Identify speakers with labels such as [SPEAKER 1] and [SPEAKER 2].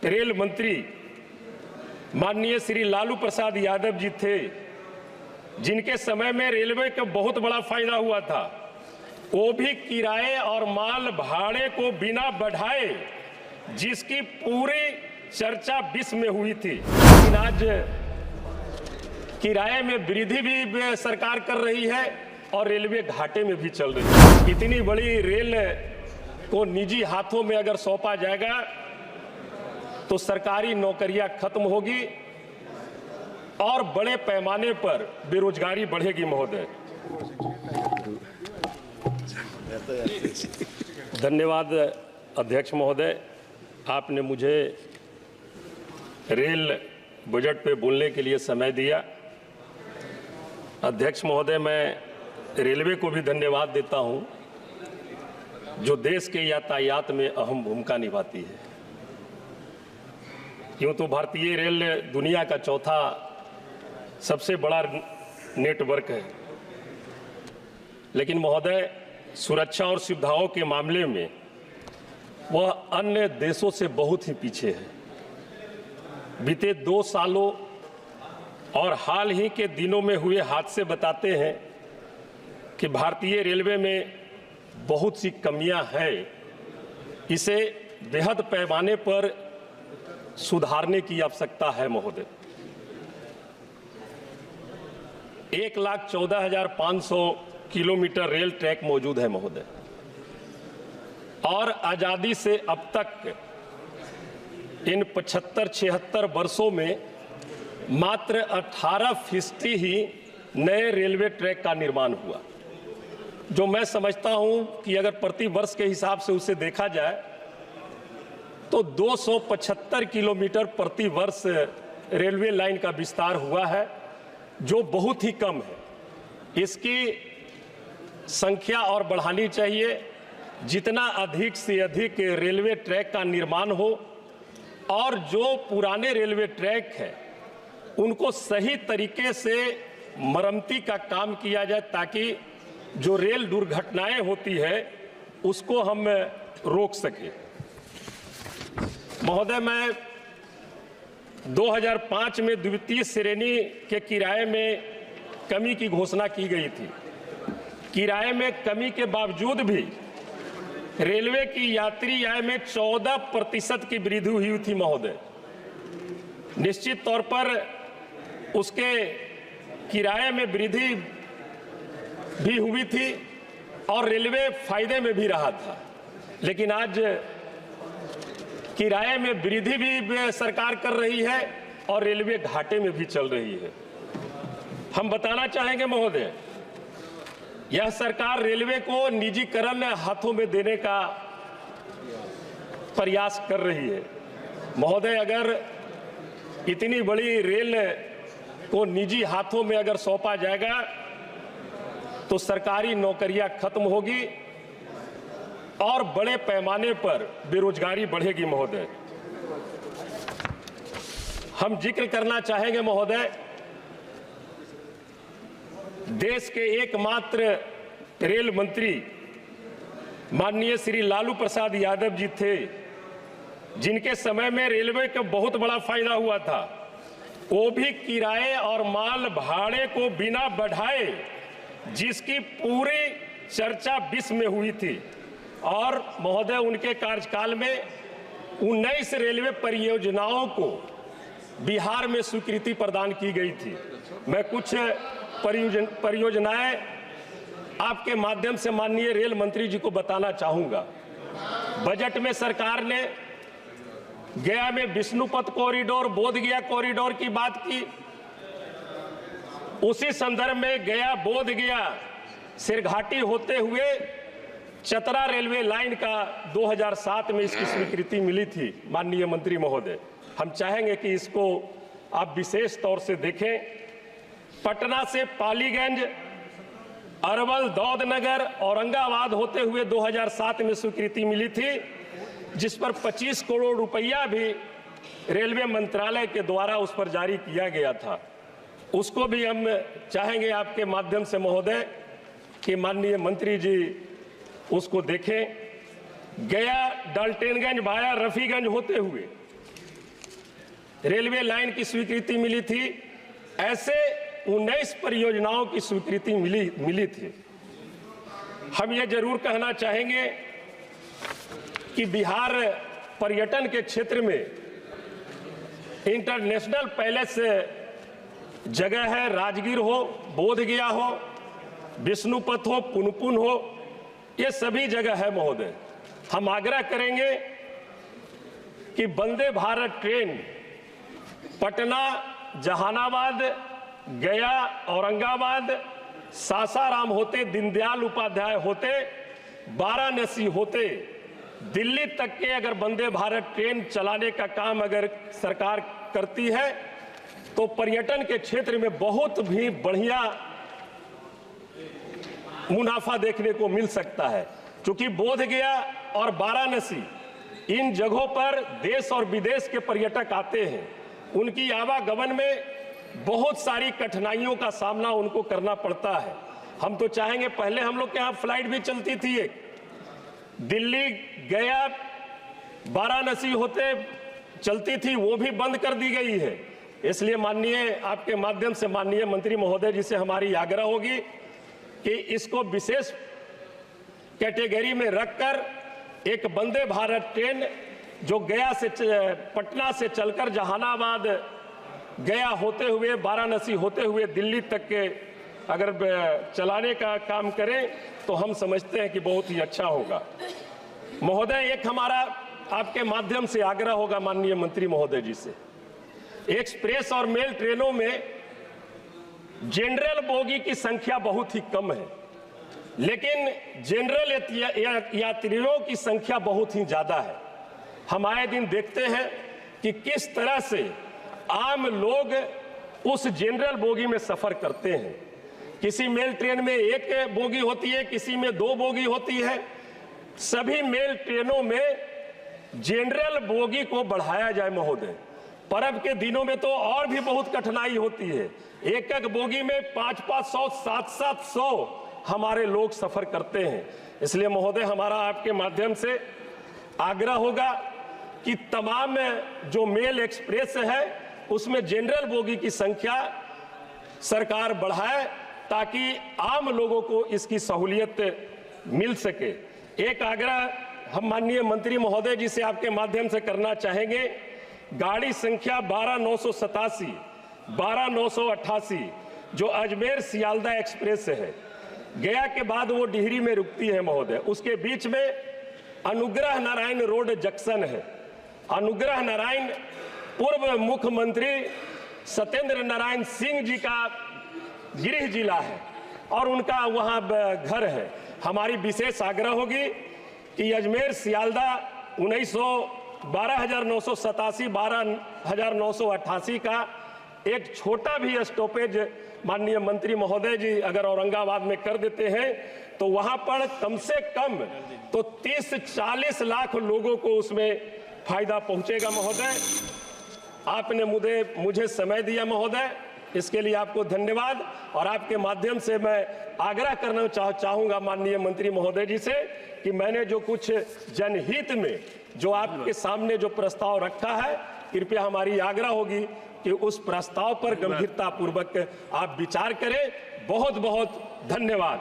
[SPEAKER 1] Rail मंत्री माननीय श्री लालू प्रसाद यादव जी थे, जिनके समय में रेलवे का बहुत बड़ा फायदा हुआ था। वो भी किराए और माल भाड़े को बिना बढ़ाए, जिसकी पूरी चर्चा विश्व में हुई थी। लेकिन आज किराए में वृद्धि भी सरकार कर रही है और रेलवे घाटे में भी चल रही है। इतनी बड़ी रेल को निजी हाथों में अगर सौंपा जाएगा तो सरकारी नौकरियां खत्म होगी और बड़े पैमाने पर बेरोजगारी बढ़ेगी। महोदय, धन्यवाद अध्यक्ष महोदय, आपने मुझे रेल बजट पे बोलने के लिए समय दिया। अध्यक्ष महोदय, मैं रेलवे को भी धन्यवाद देता हूं, जो देश के यातायात में अहम भूमिका निभाती है। यूं तो भारतीय रेल दुनिया का चौथा सबसे बड़ा नेटवर्क है, लेकिन महोदय सुरक्षा और सुविधाओं के मामले में वह अन्य देशों से बहुत ही पीछे है। बीते 2 सालों और हाल ही के दिनों में हुए हादसे बताते हैं कि भारतीय रेलवे में बहुत सी कमियां हैं। इसे बेहद पैमाने पर सुधारने की आवश्यकता है। महोदय, 1,14,500 किलोमीटर रेल ट्रैक मौजूद है महोदय, और आजादी से अब तक इन 75-76 वर्षों में मात्र 18% ही नए रेलवे ट्रैक का निर्माण हुआ, जो मैं समझता हूं कि अगर प्रति वर्ष के हिसाब से उसे देखा जाए तो 275 किलोमीटर प्रति वर्ष रेलवे लाइन का विस्तार हुआ है, जो बहुत ही कम है। इसकी संख्या और बढ़ानी चाहिए। जितना अधिक से अधिक रेलवे ट्रैक का निर्माण हो और जो पुराने रेलवे ट्रैक है उनको सही तरीके से मरम्मती का काम किया जाए, ताकि जो रेल दुर्घटनाएं होती है उसको हम रोक सकें। महोदय, मैं 2005 में द्वितीय श्रेणी के किराए में कमी की घोषणा की गई थी। किराए में कमी के बावजूद भी रेलवे की यात्री आय में 14% की वृद्धि हुई थी। महोदय, निश्चित तौर पर उसके किराए में वृद्धि भी हुई थी और रेलवे फायदे में भी रहा था, लेकिन आज किराए में वृद्धि भी सरकार कर रही है और रेलवे घाटे में भी चल रही है। हम बताना चाहेंगे महोदय, यह सरकार रेलवे को निजीकरण हाथों में देने का प्रयास कर रही है। महोदय, अगर इतनी बड़ी रेल को निजी हाथों में अगर सौंपा जाएगा तो सरकारी नौकरियां खत्म होगी और बड़े पैमाने पर बेरोजगारी बढ़ेगी। महोदय, हम जिक्र करना चाहेंगे महोदय, देश के एकमात्र रेल मंत्री माननीय श्री लालू प्रसाद यादव जी थे, जिनके समय में रेलवे का बहुत बड़ा फायदा हुआ था। वो भी किराए और माल भाड़े को बिना बढ़ाए, जिसकी पूरी चर्चा विश्व में हुई थी, और महोदय उनके कार्यकाल में 19 रेलवे परियोजनाओं को बिहार में स्वीकृति प्रदान की गई थी। मैं कुछ परियोजनाएं आपके माध्यम से माननीय रेल मंत्री जी को बताना चाहूंगा। बजट में सरकार ने गया में विष्णुपथ कॉरिडोर, बोधगया कॉरिडोर की बात की। उसी संदर्भ में गया बोधगया सिरघाटी होते हुए चतरा रेलवे लाइन का 2007 में इसकी स्वीकृति मिली थी। माननीय मंत्री महोदय, हम चाहेंगे कि इसको आप विशेष तौर से देखें। पटना से पालीगंज, अरवल, दौदनगर, औरंगाबाद होते हुए 2007 में स्वीकृति मिली थी, जिस पर 25 करोड़ रुपया भी रेलवे मंत्रालय के द्वारा उस पर जारी किया गया था। उसको भी हम चाहेंगे आपके माध्यम से महोदय कि माननीय मंत्री जी उसको देखें। गया डाल्टनगंज वाया रफीगंज होते हुए रेलवे लाइन की स्वीकृति मिली थी, ऐसे 19 परियोजनाओं की स्वीकृति मिली थी। हम ये जरूर कहना चाहेंगे कि बिहार पर्यटन के क्षेत्र में इंटरनेशनल पैलेस जगह है, राजगीर हो, बोधगया हो, विष्णुपथ हो, पुनपुन हो, ये सभी जगह है महोदय। हम आग्रह करेंगे कि वंदे भारत ट्रेन पटना, जहानाबाद, गया, औरंगाबाद, सासाराम होते, दीनदयाल उपाध्याय होते, वाराणसी होते, दिल्ली तक के अगर वंदे भारत ट्रेन चलाने का काम अगर सरकार करती है तो पर्यटन के क्षेत्र में बहुत भी बढ़िया मुनाफा देखने को मिल सकता है। क्योंकि बोधगया और वाराणसी इन जगहों पर देश और विदेश के पर्यटक आते हैं, उनकी आवागमन में बहुत सारी कठिनाइयों का सामना उनको करना पड़ता है। हम तो चाहेंगे, पहले हम लोग के यहाँ फ्लाइट भी चलती थी, एक दिल्ली गया वाराणसी होते चलती थी, वो भी बंद कर दी गई है। इसलिए माननीय, आपके माध्यम से माननीय मंत्री महोदय जी से हमारी आग्रह होगी कि इसको विशेष कैटेगरी में रखकर एक वंदे भारत ट्रेन जो गया से, पटना से चलकर जहानाबाद, गया होते हुए, वाराणसी होते हुए दिल्ली तक के अगर चलाने का काम करें तो हम समझते हैं कि बहुत ही अच्छा होगा। महोदय, एक हमारा आपके माध्यम से आग्रह होगा माननीय मंत्री महोदय जी से, एक्सप्रेस और मेल ट्रेनों में जनरल बोगी की संख्या बहुत ही कम है, लेकिन जनरल यात्रियों की संख्या बहुत ही ज्यादा है। हम आए दिन देखते हैं कि किस तरह से आम लोग उस जनरल बोगी में सफर करते हैं। किसी मेल ट्रेन में एक बोगी होती है, किसी में 2 बोगी होती है। सभी मेल ट्रेनों में जनरल बोगी को बढ़ाया जाए महोदय। पर्व के दिनों में तो और भी बहुत कठिनाई होती है, एक एक बोगी में 500-500, 700 हमारे लोग सफर करते हैं। इसलिए महोदय, हमारा आपके माध्यम से आग्रह होगा कि तमाम जो मेल एक्सप्रेस है उसमें जनरल बोगी की संख्या सरकार बढ़ाए ताकि आम लोगों को इसकी सहूलियत मिल सके। एक आग्रह हम माननीय मंत्री महोदय जी से आपके माध्यम से करना चाहेंगे, गाड़ी संख्या 12987, 12988 जो अजमेर सियालदा एक्सप्रेस है, गया के बाद वो डिहरी में रुकती है महोदय। उसके बीच में अनुग्रह नारायण रोड जंक्शन है। अनुग्रह नारायण पूर्व मुख्यमंत्री सत्येंद्र नारायण सिंह जी का गृह जिला है और उनका वहाँ घर है। हमारी विशेष आग्रह होगी कि अजमेर सियालदा 12987, 12988 का एक छोटा भी स्टॉपेज माननीय मंत्री महोदय जी अगर औरंगाबाद में कर देते हैं तो वहां पर कम से कम तो 30-40 लाख लोगों को उसमें फायदा पहुंचेगा। महोदय, आपने मुझे समय दिया महोदय, इसके लिए आपको धन्यवाद। और आपके माध्यम से मैं आग्रह करना चाहूंगा माननीय मंत्री महोदय जी से कि मैंने जो कुछ जनहित में जो आपके सामने जो प्रस्ताव रखा है, कृपया हमारी आग्रह होगी कि उस प्रस्ताव पर गंभीरता पूर्वक आप विचार करें। बहुत बहुत धन्यवाद।